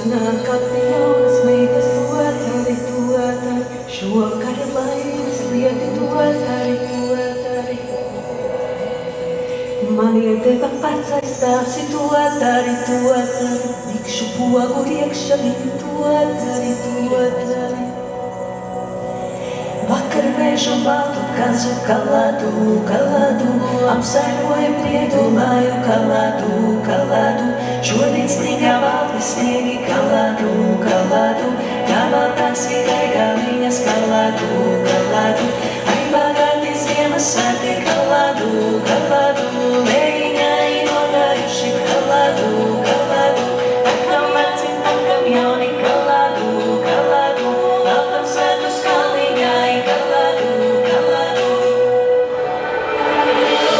Nākat jaunas meitas to dari, šokar laimes lieti to dari. Man iedeva vecais tēvs, to dari. Likšu pogu iekšā, to dari. Vakar vēžu baltu kazu kaladu, apsairoju priedu māju kaladu. Šodien sniegā valdi sniegi kaladu, kabaltās tikai galiņas kaladu. Ai bagāti ziemas svētī kaladu, mēģināji nogājuši kaladu. Akam veci, akam jauni kaladu. Veltam svētus kaliņai kaladu.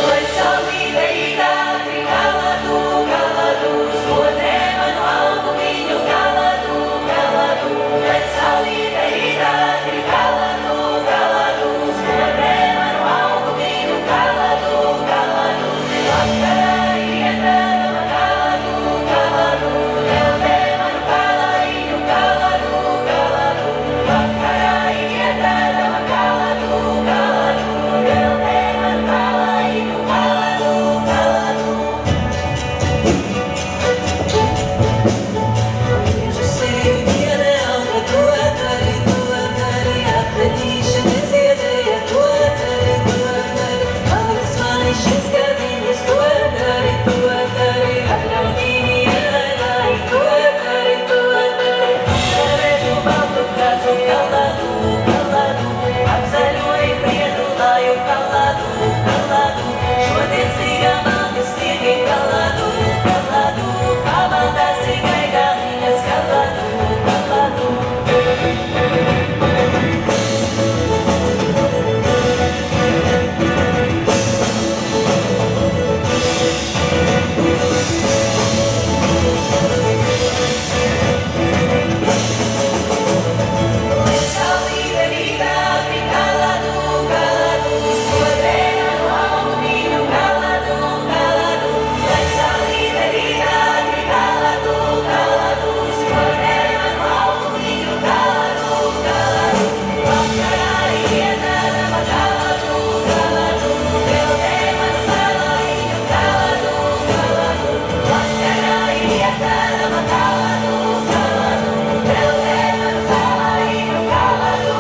Lai saulīte īdātri kaladu, sodē manu algu viņu kaladu. Lai saulīte īdātri kaladu, sodē manu algu viņu kaladu. Vakarā iedara kaladu, teldē manu kalaiņu kaladu. Vakarā iedara kaladu, teldē manu kalaiņu kaladu. Bieži sevi dienē alga to dari, apvedīšana ziedēja to dari. Algas mani šis gadiņas to dari, atļaudīni ielēdāji to dari. Apsarežu baltu kazu kaladu, apzaļoju priedu lāju kaladu. Šodien sīgā malti sniegi kaladu, pavaldās tikai galiņas kaladu. Lai saulīte īdātri kaladu, sodē manu algu viņu kaladu. Lai saulīte īdātri kaladu, sodē manu algu viņu kaladu. Vakarā iedara kaladu, teldē manu kalaiņu kaladu. Vakarā iedara kaladu, teldē manu kalaiņu kaladu.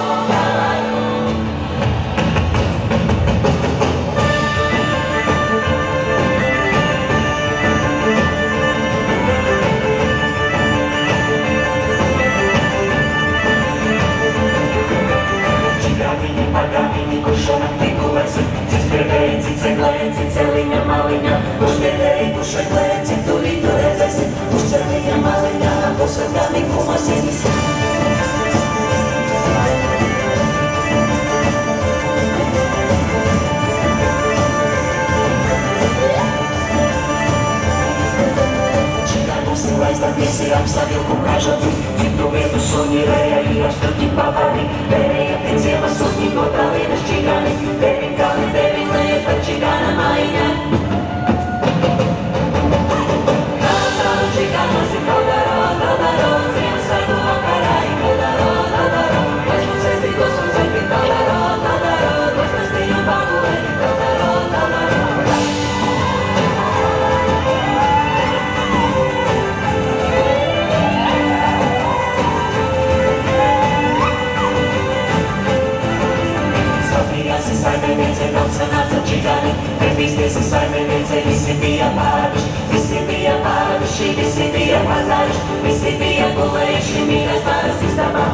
Čigāniņi, pagāniņi, kurš šonakti gulēsi, cik spēlēji, cik ceglēji, cik celiņa maliņā, kurš vietēji, kurš veklēji, cik turītu redzēsi, kurš celiņa maliņā, kurš veklēji, kumasīnis. Čigānos aiztāt visi apsavilku kažatu, cik tu vietu suņi rēja, astoņi pavari, rēja pie ciemas suņi no tālienes čigāni, devin kali, devin lējas, bet čigāna mājiņā. Kaldaru čigānos ir kaldaro, ziemas saitu vakarā ir kaldaro. Mēs mums saistītos un saiti kaldaro, mēs nestījām pagulē, kaldaro. Sapījāsi saimniece, nav sanāca čigāni, pētīstiesi saimniece, visi bija pāruši, visi bija pazāruši, visi bija gulējuši mīļas pāras istabā.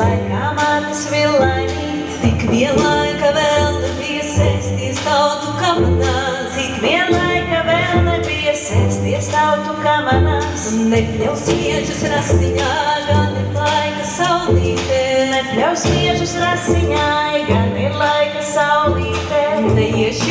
laikā manis vēl laimīt. Tik vien laika vēl nebija sēsties tautu kamanās. Tik vien laika vēl nebija sēsties tautu kamanās. Nepļaus iežas rasiņā, gan ir laika saulītē. Nepļaus miežus rasiņai, gan ir laika saulītē. Neieši